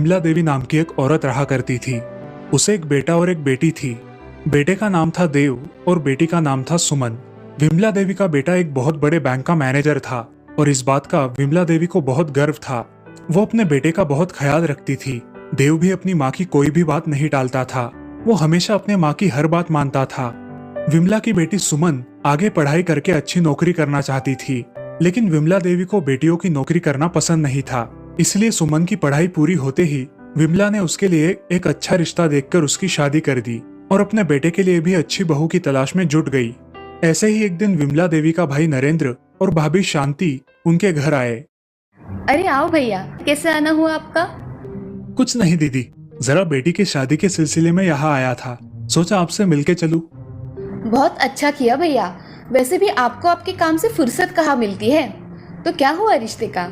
विमला देवी नाम की एक औरत रहा करती थी। उसे एक बेटा और एक बेटी थी। बेटे का नाम था देव और बेटी का नाम था सुमन। विमला देवी का बेटा एक बहुत बड़े बैंक का मैनेजर था और इस बात का विमला देवी को बहुत गर्व था। वो अपने बेटे का बहुत ख्याल रखती थी। देव भी अपनी माँ की कोई भी बात नहीं टालता था। वो हमेशा अपने माँ की हर बात मानता था। विमला की बेटी सुमन आगे पढ़ाई करके अच्छी नौकरी करना चाहती थी, लेकिन विमला देवी को बेटियों की नौकरी करना पसंद नहीं था। इसलिए सुमन की पढ़ाई पूरी होते ही विमला ने उसके लिए एक अच्छा रिश्ता देखकर उसकी शादी कर दी और अपने बेटे के लिए भी अच्छी बहू की तलाश में जुट गई। ऐसे ही एक दिन विमला देवी का भाई नरेंद्र और भाभी शांति उनके घर आए। अरे आओ भैया, कैसे आना हुआ आपका? कुछ नहीं दीदी, जरा बेटी की शादी के सिलसिले में यहाँ आया था, सोचा आपसे मिलके चलूं। बहुत अच्छा किया भैया। वैसे भी आपको आपके काम से फुर्सत कहाँ मिलती है? तो क्या हुआ रिश्ते का?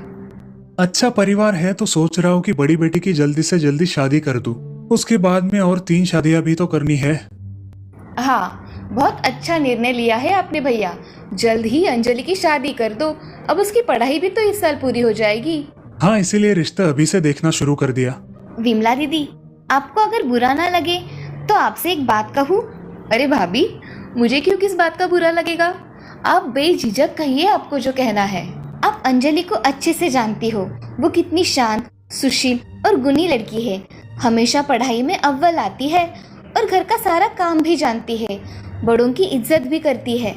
अच्छा परिवार है तो सोच रहा हूँ कि बड़ी बेटी की जल्दी से जल्दी शादी कर दूं। उसके बाद में और 3 शादियां भी तो करनी है। हाँ, बहुत अच्छा निर्णय लिया है आपने भैया। जल्द ही अंजलि की शादी कर दो। अब उसकी पढ़ाई भी तो इस साल पूरी हो जाएगी। हाँ, इसीलिए रिश्ता अभी से देखना शुरू कर दिया। विमला दीदी, आपको अगर बुरा ना लगे तो आपसे एक बात कहूँ? अरे भाभी, मुझे क्यों किस बात का बुरा लगेगा? आप बेझिझक कहिए आपको जो कहना है। आप अंजलि को अच्छे से जानती हो। वो कितनी शांत, सुशील और गुणी लड़की है। हमेशा पढ़ाई में अव्वल आती है और घर का सारा काम भी जानती है। बड़ों की इज्जत भी करती है।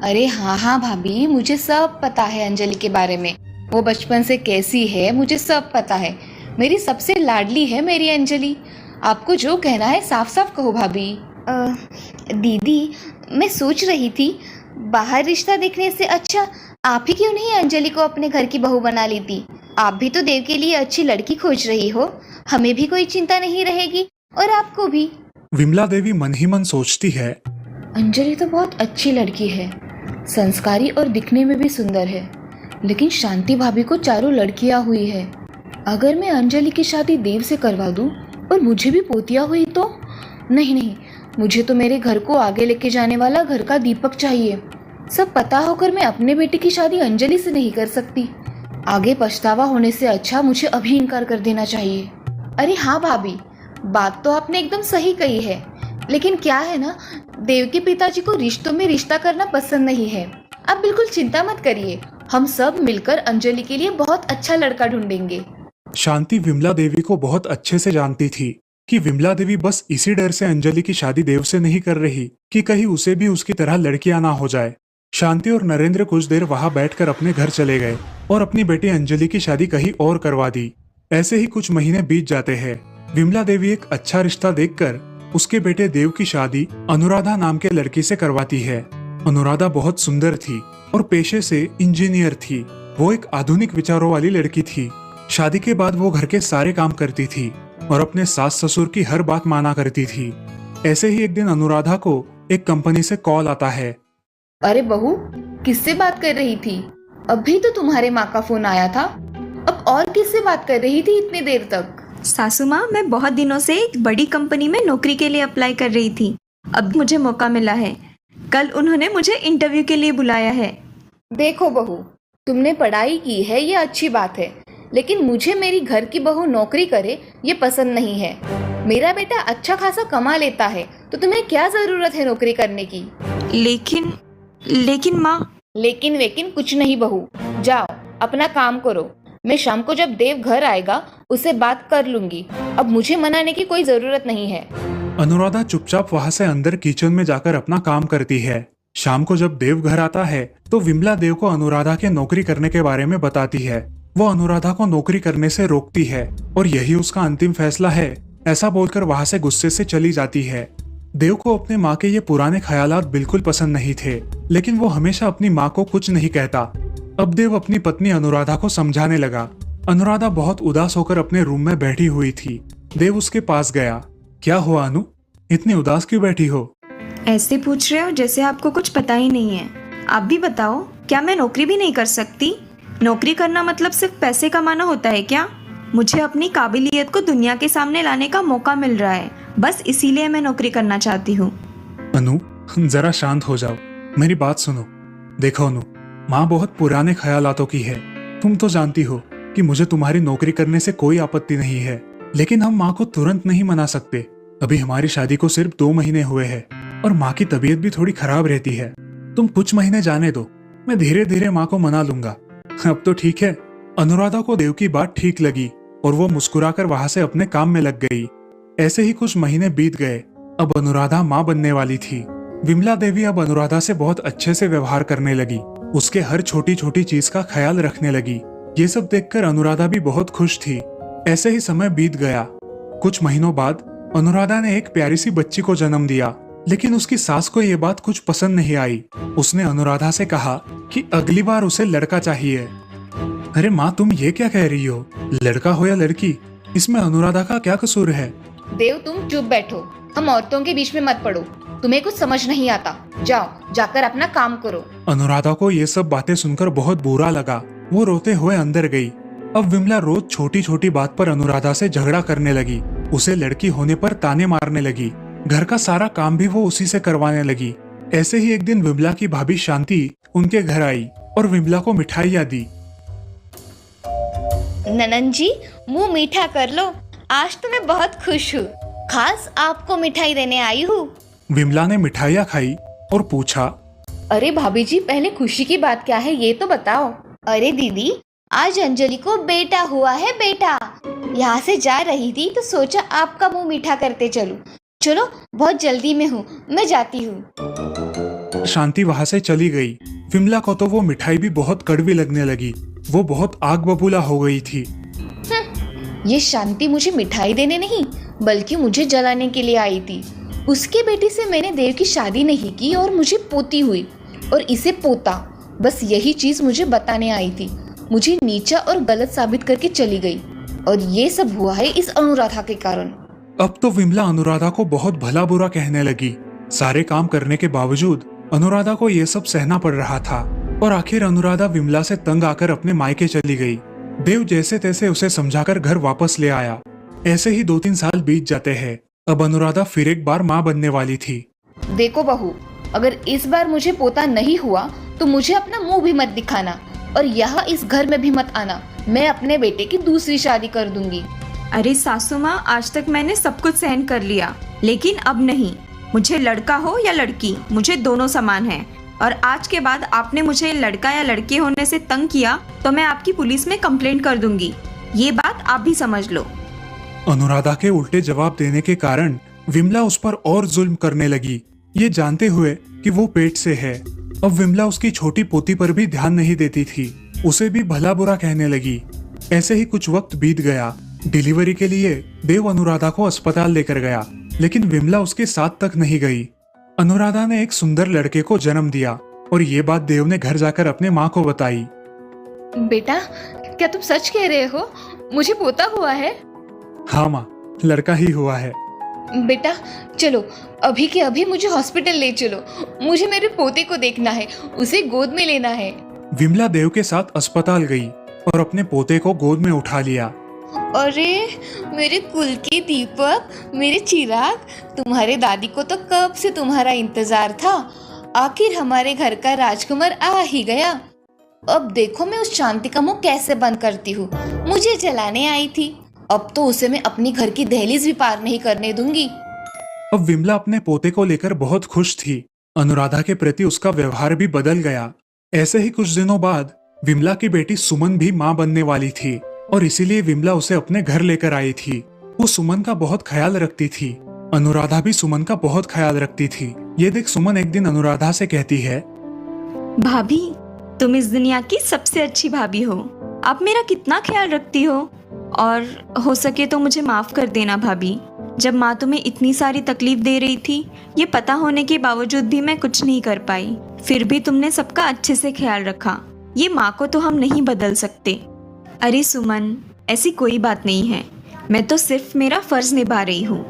अरे हाँ भाभी, मुझे सब पता है अंजलि के बारे में। वो बचपन से कैसी है मुझे सब पता है। मेरी सबसे लाडली है मेरी अंजलि। आपको जो कहना है साफ साफ कहो भाभी। दीदी, मैं सोच रही थी बाहर रिश्ता देखने से अच्छा आप ही क्यों नहीं अंजलि को अपने घर की बहू बना लेती? आप भी तो देव के लिए अच्छी लड़की खोज रही हो। हमें भी कोई चिंता नहीं रहेगी और आपको भी। विमला देवी मन ही मन सोचती है, अंजलि तो बहुत अच्छी लड़की है, संस्कारी और दिखने में भी सुंदर है। लेकिन शांति भाभी को चारों लड़कियां हुई है। अगर मैं अंजलि की शादी देव से करवा दूं और मुझे भी पोतिया हुई तो? नहीं, मुझे तो मेरे घर को आगे लेके जाने वाला घर का दीपक चाहिए। सब पता होकर मैं अपने बेटे की शादी अंजलि से नहीं कर सकती। आगे पछतावा होने से अच्छा मुझे अभी इनकार कर देना चाहिए। अरे हाँ भाभी, बात तो आपने एकदम सही कही है। लेकिन क्या है ना, देव के पिताजी को रिश्तों में रिश्ता करना पसंद नहीं है। आप बिल्कुल चिंता मत करिए, हम सब मिलकर अंजलि के लिए बहुत अच्छा लड़का ढूंढेंगे। शांति विमला देवी को बहुत अच्छे से जानती थी कि विमला देवी बस इसी डर से अंजलि की शादी देव से नहीं कर रही कि कहीं उसे भी उसकी तरह लड़कियां ना हो जाए। शांति और नरेंद्र कुछ देर वहां बैठकर अपने घर चले गए और अपनी बेटी अंजलि की शादी कहीं और करवा दी। ऐसे ही कुछ महीने बीत जाते हैं। विमला देवी एक अच्छा रिश्ता देखकर उसके बेटे देव की शादी अनुराधा नाम के लड़की से करवाती है। अनुराधा बहुत सुंदर थी और पेशे से इंजीनियर थी। वो एक आधुनिक विचारों वाली लड़की थी। शादी के बाद वो घर के सारे काम करती थी और अपने सास ससुर की हर बात माना करती थी। ऐसे ही एक दिन अनुराधा को एक कंपनी से कॉल आता है। अरे बहू, किससे बात कर रही थी? अभी तो तुम्हारे माँ का फोन आया था। अब और किससे बात कर रही थी इतनी देर तक? सासू माँ, मैं बहुत दिनों से एक बड़ी कंपनी में नौकरी के लिए अप्लाई कर रही थी। अब मुझे मौका मिला है। कल उन्होंने मुझे इंटरव्यू के लिए बुलाया है। देखो बहू, तुमने पढ़ाई की है ये अच्छी बात है, लेकिन मुझे मेरी घर की बहू नौकरी करे ये पसंद नहीं है। मेरा बेटा अच्छा खासा कमा लेता है तो तुम्हें क्या जरूरत है नौकरी करने की? लेकिन माँ। लेकिन वेकिन कुछ नहीं बहू, जाओ अपना काम करो। मैं शाम को जब देव घर आएगा उससे बात कर लूंगी। अब मुझे मनाने की कोई जरूरत नहीं है। अनुराधा चुपचाप वहां से अंदर किचन में जाकर अपना काम करती है। शाम को जब देव घर आता है तो विमला देव को अनुराधा के नौकरी करने के बारे में बताती है। वो अनुराधा को नौकरी करने से रोकती है और यही उसका अंतिम फैसला है, ऐसा बोलकर वहां से गुस्से से चली जाती है। देव को अपने माँ के ये पुराने ख्यालात बिल्कुल पसंद नहीं थे, लेकिन वो हमेशा अपनी माँ को कुछ नहीं कहता। अब देव अपनी पत्नी अनुराधा को समझाने लगा। अनुराधा बहुत उदास होकर अपने रूम में बैठी हुई थी। देव उसके पास गया। क्या हुआ अनु, इतनी उदास क्यों बैठी हो? ऐसे पूछ रहे हो जैसे आपको कुछ पता ही नहीं है। आप भी बताओ, क्या मैं नौकरी भी नहीं कर सकती? नौकरी करना मतलब सिर्फ पैसे कमाना होता है क्या? मुझे अपनी काबिलियत को दुनिया के सामने लाने का मौका मिल रहा है, बस इसीलिए मैं नौकरी करना चाहती हूँ। अनु, जरा शांत हो जाओ, मेरी बात सुनो। देखो अनु, माँ बहुत पुराने ख्यालातों की है। तुम तो जानती हो कि मुझे तुम्हारी नौकरी करने से कोई आपत्ति नहीं है, लेकिन हम माँ को तुरंत नहीं मना सकते। अभी हमारी शादी को सिर्फ 2 महीने हुए हैं और माँ की तबीयत भी थोड़ी खराब रहती है। तुम कुछ महीने जाने दो, मैं धीरे धीरे माँ को मना लूंगा। अब तो ठीक है। अनुराधा को देव की बात ठीक लगी और वो मुस्कुराकर वहां से अपने काम में लग गई। ऐसे ही कुछ महीने बीत गए। अब अनुराधा माँ बनने वाली थी। विमला देवी अब अनुराधा से बहुत अच्छे से व्यवहार करने लगी, उसके हर छोटी छोटी चीज का ख्याल रखने लगी। ये सब देखकर अनुराधा भी बहुत खुश थी। ऐसे ही समय बीत गया। कुछ महीनों बाद अनुराधा ने एक प्यारी सी बच्ची को जन्म दिया, लेकिन उसकी सास को ये बात कुछ पसंद नहीं आई। उसने अनुराधा से कहा कि अगली बार उसे लड़का चाहिए। अरे माँ, तुम ये क्या कह रही हो? लड़का हो या लड़की, इसमें अनुराधा का क्या कसूर है? देव, तुम चुप बैठो, हम औरतों के बीच में मत पड़ो। तुम्हें कुछ समझ नहीं आता, जाओ जाकर अपना काम करो। अनुराधा को ये सब बातें सुनकर बहुत बुरा लगा। वो रोते हुए अंदर गई। अब विमला रोज छोटी छोटी बात पर अनुराधा से झगड़ा करने लगी, उसे लड़की होने पर ताने मारने लगी। घर का सारा काम भी वो उसी से करवाने लगी। ऐसे ही एक दिन विमला की भाभी शांति उनके घर आई और विमला को मिठाइयाँ दी। ननन जी, मुंह मीठा कर लो, आज तो मैं बहुत खुश हूँ। खास आपको मिठाई देने आई हूँ। विमला ने मिठाइयाँ खाई और पूछा, अरे भाभी जी, पहले खुशी की बात क्या है ये तो बताओ। अरे दीदी, आज अंजलि को बेटा हुआ है, बेटा। यहाँ से जा रही थी तो सोचा आपका मुंह मीठा करते चलूं। चलो, बहुत जल्दी में हूँ, मैं जाती हूँ। शांति वहां से चली गई। विमला को तो वो मिठाई भी बहुत कड़वी लगने लगी। वो बहुत आग बबूला हो गई थी। ये शांति मुझे मिठाई देने नहीं बल्कि मुझे जलाने के लिए आई थी। उसके बेटी से मैंने देव की शादी नहीं की और मुझे पोती हुई, और इसे पोता। बस यही चीज मुझे बताने आई थी। मुझे नीचा और गलत साबित करके चली गई, और ये सब हुआ है इस अनुराधा के कारण। अब तो विमला अनुराधा को बहुत भला बुरा कहने लगी। सारे काम करने के बावजूद अनुराधा को ये सब सहना पड़ रहा था, और आखिर अनुराधा विमला से तंग आकर अपने मायके चली गई। देव जैसे तैसे उसे समझाकर घर वापस ले आया। ऐसे ही 2-3 साल बीत जाते हैं। अब अनुराधा फिर एक बार माँ बनने वाली थी। देखो बहू, अगर इस बार मुझे पोता नहीं हुआ तो मुझे अपना मुंह भी मत दिखाना, और यहाँ इस घर में भी मत आना। मैं अपने बेटे की दूसरी शादी कर दूंगी। अरे सासू माँ, आज तक मैंने सब कुछ सहन कर लिया, लेकिन अब नहीं। मुझे लड़का हो या लड़की, मुझे दोनों समान हैं। और आज के बाद आपने मुझे लड़का या लड़के होने से तंग किया तो मैं आपकी पुलिस में कंप्लेंट कर दूंगी। ये बात आप भी समझ लो। अनुराधा के उल्टे जवाब देने के कारण विमला उस पर और जुल्म करने लगी, ये जानते हुए कि वो पेट से है। अब विमला उसकी छोटी पोती पर भी ध्यान नहीं देती थी, उसे भी भला बुरा कहने लगी। ऐसे ही कुछ वक्त बीत गया। डिलीवरी के लिए देव अनुराधा को अस्पताल लेकर गया, लेकिन विमला उसके साथ तक नहीं गई। अनुराधा ने एक सुंदर लड़के को जन्म दिया, और ये बात देव ने घर जाकर अपने माँ को बताई। बेटा, क्या तुम सच कह रहे हो? मुझे पोता हुआ है? हाँ माँ, लड़का ही हुआ है। बेटा चलो, अभी के अभी मुझे हॉस्पिटल ले चलो। मुझे मेरे पोते को देखना है, उसे गोद में लेना है। विमला देव के साथ अस्पताल गई और अपने पोते को गोद में उठा लिया। अरे मेरे कुल के दीपक, मेरे चिराग, तुम्हारे दादी को तो कब से तुम्हारा इंतजार था। आखिर हमारे घर का राजकुमार आ ही गया। अब देखो मैं उस शांति का मुंह कैसे बंद करती हूँ। मुझे जलाने आई थी, अब तो उसे मैं अपनी घर की दहलीज भी पार नहीं करने दूंगी। अब विमला अपने पोते को लेकर बहुत खुश थी। अनुराधा के प्रति उसका व्यवहार भी बदल गया। ऐसे ही कुछ दिनों बाद विमला की बेटी सुमन भी माँ बनने वाली थी, और इसीलिए विमला उसे अपने घर लेकर आई थी। वो सुमन का बहुत ख्याल रखती थी। अनुराधा भी सुमन का बहुत ख्याल रखती थी। ये देख सुमन एक दिन अनुराधा से कहती है, भाभी, तुम इस दुनिया की सबसे अच्छी भाभी हो। आप मेरा कितना ख्याल रखती हो, और हो सके तो मुझे माफ कर देना भाभी। जब माँ तुम्हें इतनी सारी तकलीफ दे रही थी, ये पता होने के बावजूद भी मैं कुछ नहीं कर पाई। फिर भी तुमने सबका अच्छे से ख्याल रखा। ये माँ को तो हम नहीं बदल सकते। अरे सुमन, ऐसी कोई बात नहीं है। मैं तो सिर्फ मेरा फर्ज निभा रही हूँ।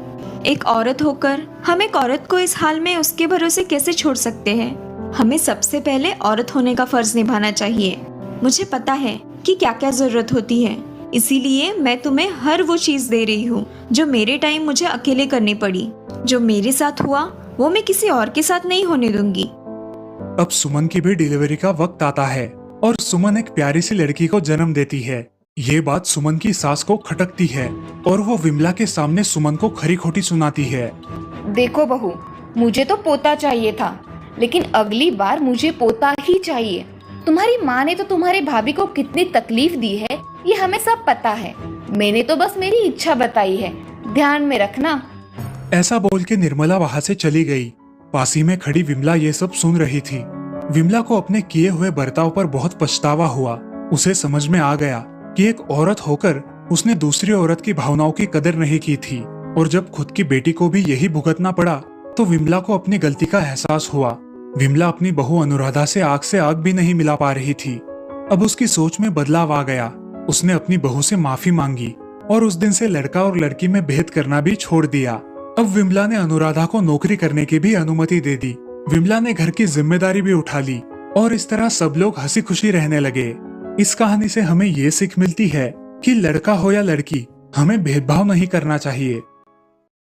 एक औरत होकर हम एक औरत को इस हाल में उसके भरोसे कैसे छोड़ सकते हैं? हमें सबसे पहले औरत होने का फर्ज निभाना चाहिए। मुझे पता है कि क्या क्या जरूरत होती है, इसीलिए मैं तुम्हें हर वो चीज दे रही हूँ जो मेरे टाइम मुझे अकेले करनी पड़ी। जो मेरे साथ हुआ वो मैं किसी और के साथ नहीं होने दूंगी। अब सुमन की भी डिलीवरी का वक्त आता है, और सुमन एक प्यारी सी लड़की को जन्म देती है। ये बात सुमन की सास को खटकती है और वो विमला के सामने सुमन को खरी खोटी सुनाती है। देखो बहू, मुझे तो पोता चाहिए था, लेकिन अगली बार मुझे पोता ही चाहिए। तुम्हारी माँ ने तो तुम्हारे भाभी को कितनी तकलीफ दी है ये हमें सब पता है। मैंने तो बस मेरी इच्छा बताई है, ध्यान में रखना। ऐसा बोल के निर्मला वहां से चली गई। पासी में खड़ी विमला ये सब सुन रही थी। विमला को अपने किए हुए बर्ताव पर बहुत पछतावा हुआ। उसे समझ में आ गया कि एक औरत होकर उसने दूसरी औरत की भावनाओं की कदर नहीं की थी, और जब खुद की बेटी को भी यही भुगतना पड़ा तो विमला को अपनी गलती का एहसास हुआ। विमला अपनी बहू अनुराधा से आग भी नहीं मिला पा रही थी। अब उसकी सोच में बदलाव आ गया। उसने अपनी बहू से माफी मांगी और उस दिन से लड़का और लड़की में भेद करना भी छोड़ दिया। अब विमला ने अनुराधा को नौकरी करने की भी अनुमति दे दी। विमला ने घर की जिम्मेदारी भी उठा ली और इस तरह सब लोग हंसी खुशी रहने लगे। इस कहानी से हमें ये सीख मिलती है कि लड़का हो या लड़की, हमें भेदभाव नहीं करना चाहिए।